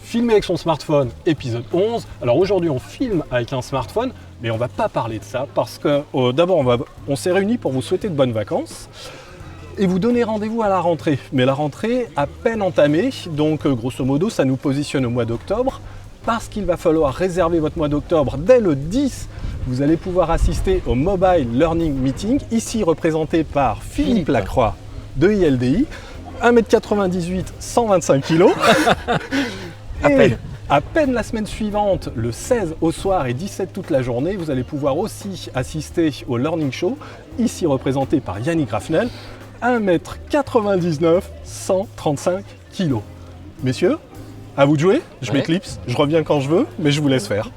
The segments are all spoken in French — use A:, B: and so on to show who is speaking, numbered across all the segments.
A: Filmer avec son smartphone, épisode 11. Alors aujourd'hui on filme avec un smartphone, mais on va pas parler de ça parce que d'abord on s'est réunis pour vous souhaiter de bonnes vacances et vous donner rendez-vous à la rentrée. Mais la rentrée à peine entamée, donc grosso modo ça nous positionne au mois d'octobre parce qu'il va falloir réserver votre mois d'octobre dès le 10. Vous allez pouvoir assister au Mobile Learning Meeting, ici représenté par Philippe Lacroix de ILDI, 1m98, 125 kg. À peine la semaine suivante, le 16 au soir et 17 toute la journée, vous allez pouvoir aussi assister au Learning Show, ici représenté par Yannick Raffnel, 1m99, 135 kg. Messieurs, à vous de jouer, je m'éclipse, je reviens quand je veux, mais je vous laisse faire.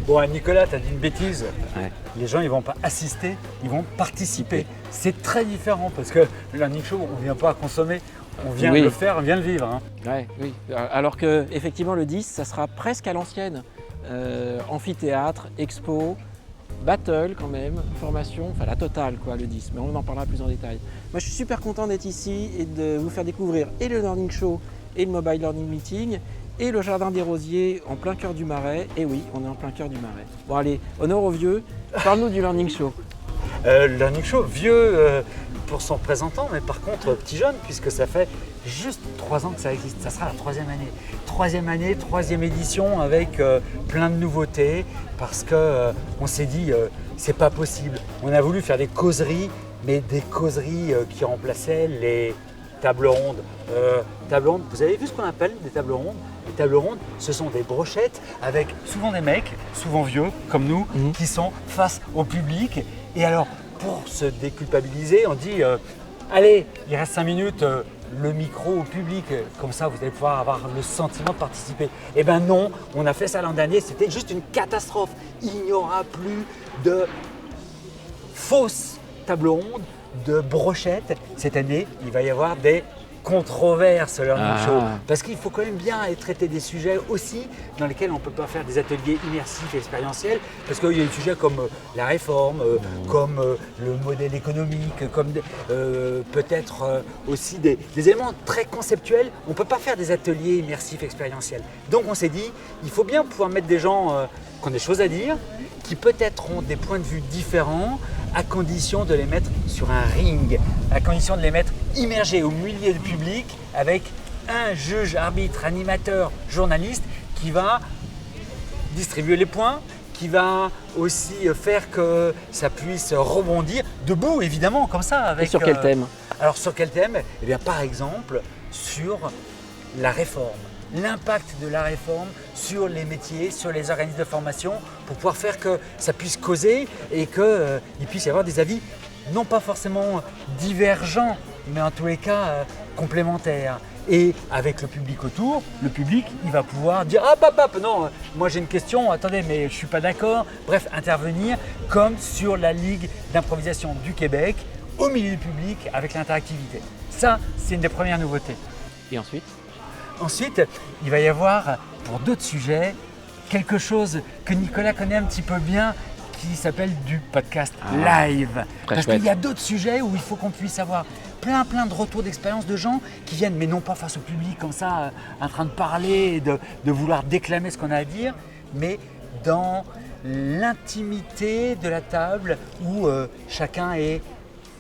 B: Bon, Nicolas, tu as dit une bêtise. Ouais. Les gens, ils ne vont pas assister, ils vont participer. C'est très différent parce que le Learning Show, on ne vient pas consommer, on vient le faire, on vient le vivre. Hein.
C: Ouais, oui, alors que effectivement le 10, ça sera presque à l'ancienne. Amphithéâtre, expo, battle quand même, formation, enfin la totale quoi, le 10, mais on en parlera plus en détail. Moi je suis super content d'être ici et de vous faire découvrir et le Learning Show et le Mobile Learning Meeting et le Jardin des Rosiers en plein cœur du Marais. Et oui, on est en plein cœur du Marais. Bon allez, honneur aux vieux, parle-nous du Learning Show.
B: Le Learning Show, vieux pour son représentant, mais par contre petit jeune, puisque ça fait juste 3 ans que ça existe. Ça sera la 3e année. 3e année, 3e édition avec plein de nouveautés, parce qu'on s'est dit, c'est pas possible. On a voulu faire des causeries, mais des causeries qui remplaçaient les tables rondes. Vous avez vu ce qu'on appelle des tables rondes? Les tables rondes, ce sont des brochettes avec souvent des mecs, souvent vieux, comme nous, qui sont face au public. Et alors, pour se déculpabiliser, on dit allez, il reste 5 minutes, le micro au public, comme ça vous allez pouvoir avoir le sentiment de participer. Eh bien non, on a fait ça l'an dernier, c'était juste une catastrophe. Il n'y aura plus de fausses tables rondes, de brochettes. Cette année, il va y avoir des controverses Learning Show, parce qu'il faut quand même bien traiter des sujets aussi dans lesquels on ne peut pas faire des ateliers immersifs et expérientiels, parce qu'il y a des sujets comme la réforme, comme le modèle économique, comme peut-être aussi des éléments très conceptuels. On ne peut pas faire des ateliers immersifs expérientiels. Donc on s'est dit, il faut bien pouvoir mettre des gens qui ont des choses à dire, qui peut-être ont des points de vue différents, à condition de les mettre sur un ring, à condition de les mettre immergés au milieu du public avec un juge, arbitre, animateur, journaliste qui va distribuer les points, qui va aussi faire que ça puisse rebondir debout évidemment comme ça.
C: Et sur quel thème?
B: Alors sur quel thème? Eh bien par exemple sur la réforme. L'impact de la réforme sur les métiers, sur les organismes de formation, pour pouvoir faire que ça puisse causer et qu'il puisse y avoir des avis non pas forcément divergents, mais en tous les cas complémentaires. Et avec le public autour, le public il va pouvoir dire « Ah, non, moi j'ai une question, attendez, mais je ne suis pas d'accord ». Bref, intervenir comme sur la Ligue d'improvisation du Québec, au milieu du public, avec l'interactivité. Ça, c'est une des premières nouveautés.
C: Et ensuite ?
B: Ensuite, il va y avoir, pour d'autres sujets, quelque chose que Nicolas connaît un petit peu bien, qui s'appelle du podcast live. Parce qu'il y a d'autres sujets où il faut qu'on puisse avoir plein de retours d'expérience de gens qui viennent, mais non pas face au public comme ça, en train de parler, de vouloir déclamer ce qu'on a à dire, mais dans l'intimité de la table où chacun est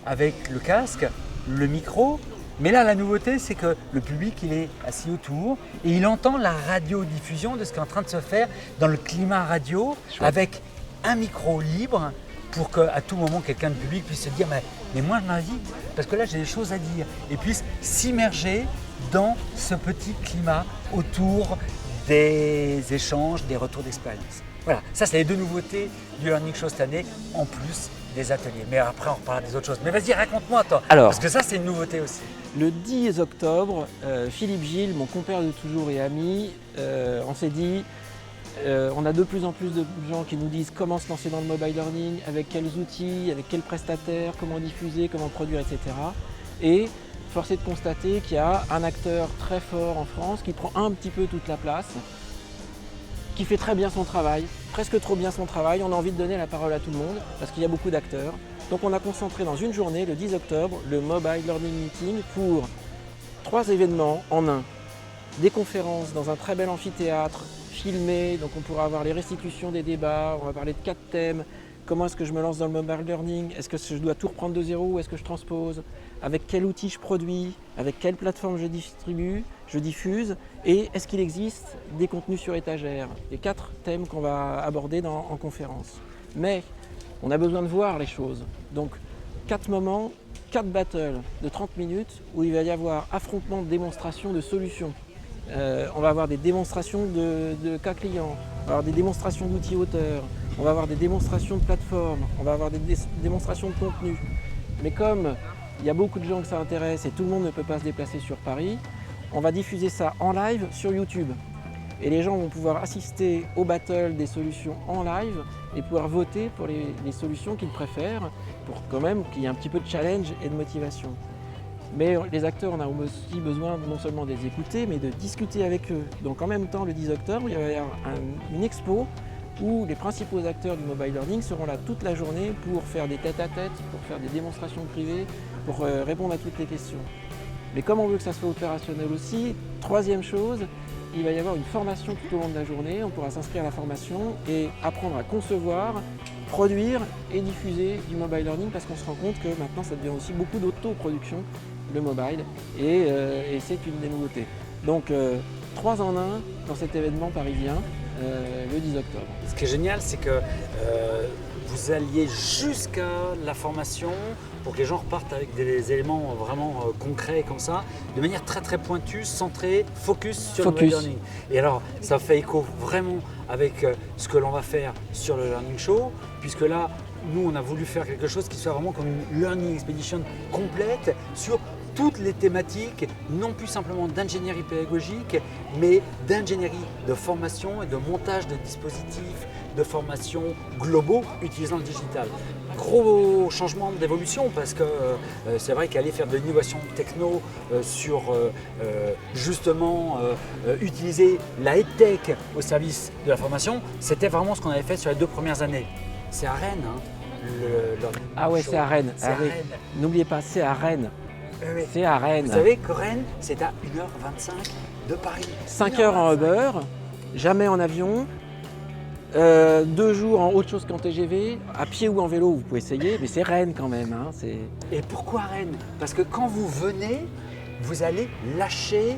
B: avec le casque, le micro. Mais là, la nouveauté, c'est que le public, il est assis autour et il entend la radiodiffusion de ce qui est en train de se faire dans le climat radio, avec un micro libre pour qu'à tout moment, quelqu'un du public puisse se dire « mais moi, je m'invite parce que là, j'ai des choses à dire » et puisse s'immerger dans ce petit climat autour des échanges, des retours d'expérience. Voilà, ça, c'est les 2 nouveautés du Learning Show cette année, en plus des ateliers. Mais après, on reparlera des autres choses. Mais vas-y, raconte-moi, toi, parce que ça, c'est une nouveauté aussi.
C: Le 10 octobre, Philippe Gilles, mon compère de toujours et ami, on s'est dit, on a de plus en plus de gens qui nous disent comment se lancer dans le mobile learning, avec quels outils, avec quels prestataires, comment diffuser, comment produire, etc. Et force est de constater qu'il y a un acteur très fort en France qui prend un petit peu toute la place, qui fait très bien son travail, presque trop bien son travail. On a envie de donner la parole à tout le monde parce qu'il y a beaucoup d'acteurs. Donc on a concentré dans une journée, le 10 octobre, le Mobile Learning Meeting pour 3 événements en un. des conférences dans un très bel amphithéâtre, filmé, donc on pourra avoir les restitutions des débats, on va parler de 4 thèmes. Comment est-ce que je me lance dans le mobile learning? Est-ce que je dois tout reprendre de zéro ou est-ce que je transpose? Avec quel outil je produis? Avec quelle plateforme je distribue, je diffuse? Et est-ce qu'il existe des contenus sur étagère? Les 4 thèmes qu'on va aborder en conférence. Mais on a besoin de voir les choses. Donc 4 moments, 4 battles de 30 minutes où il va y avoir affrontement de démonstration de solutions. On va avoir des démonstrations de cas clients, on va avoir des démonstrations d'outils auteurs, on va avoir des démonstrations de plateformes, on va avoir des démonstrations de contenu. Mais comme il y a beaucoup de gens que ça intéresse et tout le monde ne peut pas se déplacer sur Paris, on va diffuser ça en live sur YouTube. Et les gens vont pouvoir assister au battle des solutions en live et pouvoir voter pour les solutions qu'ils préfèrent pour quand même qu'il y ait un petit peu de challenge et de motivation. Mais les acteurs, on a aussi besoin non seulement de les écouter, mais de discuter avec eux. Donc en même temps, le 10 octobre, il va y avoir une expo où les principaux acteurs du mobile learning seront là toute la journée pour faire des tête-à-tête, pour faire des démonstrations privées, pour répondre à toutes les questions. Mais comme on veut que ça soit opérationnel aussi, troisième chose, il va y avoir une formation tout au long de la journée. On pourra s'inscrire à la formation et apprendre à concevoir, produire et diffuser du mobile learning parce qu'on se rend compte que maintenant ça devient aussi beaucoup d'autoproduction, le mobile, et c'est une des nouveautés. Donc 3 en 1 dans cet événement parisien le 10 octobre.
B: Ce qui est génial, c'est que vous alliez jusqu'à la formation pour que les gens repartent avec des éléments vraiment concrets comme ça, de manière très très pointue, centrée, focus sur le mobile learning. Et alors, ça fait écho vraiment avec ce que l'on va faire sur le Learning Show, puisque là, nous, on a voulu faire quelque chose qui soit vraiment comme une Learning Expedition complète sur toutes les thématiques, non plus simplement d'ingénierie pédagogique, mais d'ingénierie de formation et de montage de dispositifs de formation globaux utilisant le digital. Gros changement d'évolution parce que c'est vrai qu'aller faire de l'innovation techno sur justement utiliser la tech au service de la formation, c'était vraiment ce qu'on avait fait sur les 2 premières années. C'est à Rennes.
C: Ah ouais, c'est à Rennes. N'oubliez pas, c'est à Rennes.
B: Oui.
C: C'est à Rennes.
B: Vous savez que Rennes, c'est à 1h25 de Paris.
C: 5 heures en Uber, jamais en avion, 2 jours en autre chose qu'en TGV, à pied ou en vélo, vous pouvez essayer, mais c'est Rennes quand même. Hein,
B: Et pourquoi Rennes? Parce que quand vous venez, vous allez lâcher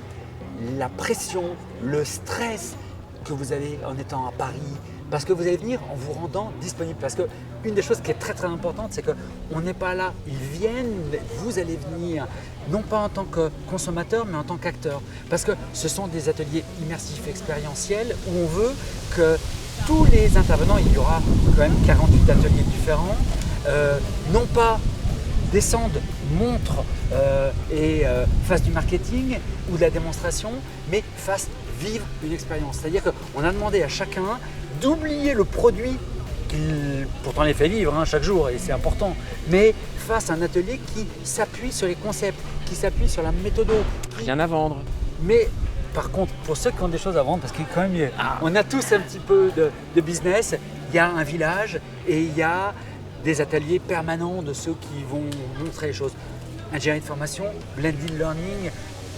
B: la pression, le stress que vous avez en étant à Paris. Parce que vous allez venir en vous rendant disponible. Parce qu'une des choses qui est très très importante, c'est qu'on n'est pas là, ils viennent, vous allez venir, non pas en tant que consommateur, mais en tant qu'acteur. Parce que ce sont des ateliers immersifs expérientiels où on veut que tous les intervenants, il y aura quand même 48 ateliers différents, non pas descendent, montrent et fassent du marketing ou de la démonstration, mais fassent vivre une expérience. C'est-à-dire qu'on a demandé à chacun d'oublier le produit qu'il pourtant les fait vivre chaque jour et c'est important, mais fasse un atelier qui s'appuie sur les concepts, qui s'appuie sur la méthode.
C: Rien à vendre.
B: Mais par contre, pour ceux qui ont des choses à vendre, parce qu'il quand même, on a tous un petit peu de business, il y a un village et il y a des ateliers permanents de ceux qui vont montrer les choses. Ingénierie de formation, blended learning,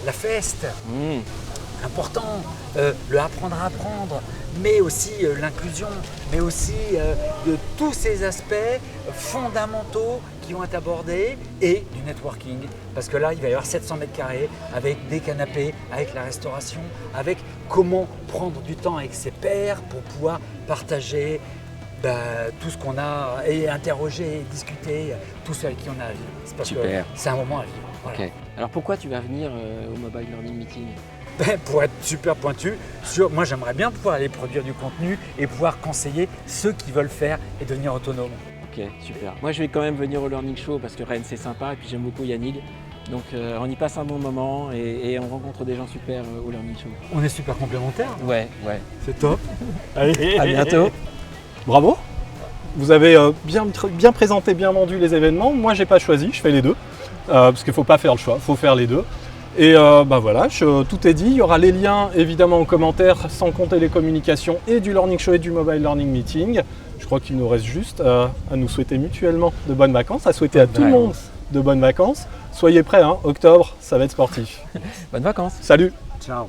B: la FEST. Important, le apprendre à apprendre, mais aussi l'inclusion, mais aussi de tous ces aspects fondamentaux qui vont être abordés et du networking. Parce que là, il va y avoir 700 mètres carrés avec des canapés, avec la restauration, avec comment prendre du temps avec ses pairs pour pouvoir partager tout ce qu'on a et interroger, discuter, tout ce avec qui on a à vivre. C'est parce
C: Super.
B: que c'est un moment à vivre. Voilà.
C: Okay. Alors pourquoi tu vas venir au Mobile Learning Meeting?
B: Pour être super pointu moi j'aimerais bien pouvoir aller produire du contenu et pouvoir conseiller ceux qui veulent faire et devenir autonomes.
C: Ok, super. Moi je vais quand même venir au Learning Show parce que Rennes c'est sympa et puis j'aime beaucoup Yannick. Donc on y passe un bon moment et on rencontre des gens super au Learning Show.
B: On est super complémentaires.
C: Ouais.
B: C'est top. Allez,
C: à bientôt.
A: Bravo. Vous avez bien présenté, bien vendu les événements. Moi j'ai pas choisi, je fais les deux. Parce qu'il ne faut pas faire le choix, il faut faire les deux. Et voilà, tout est dit. Il y aura les liens évidemment en commentaire, sans compter les communications et du Learning Show et du Mobile Learning Meeting. Je crois qu'il nous reste juste à nous souhaiter mutuellement de bonnes vacances, à souhaiter à tout le monde de bonnes vacances. Soyez prêts, octobre, ça va être sportif.
C: Bonnes vacances.
A: Salut.
B: Ciao.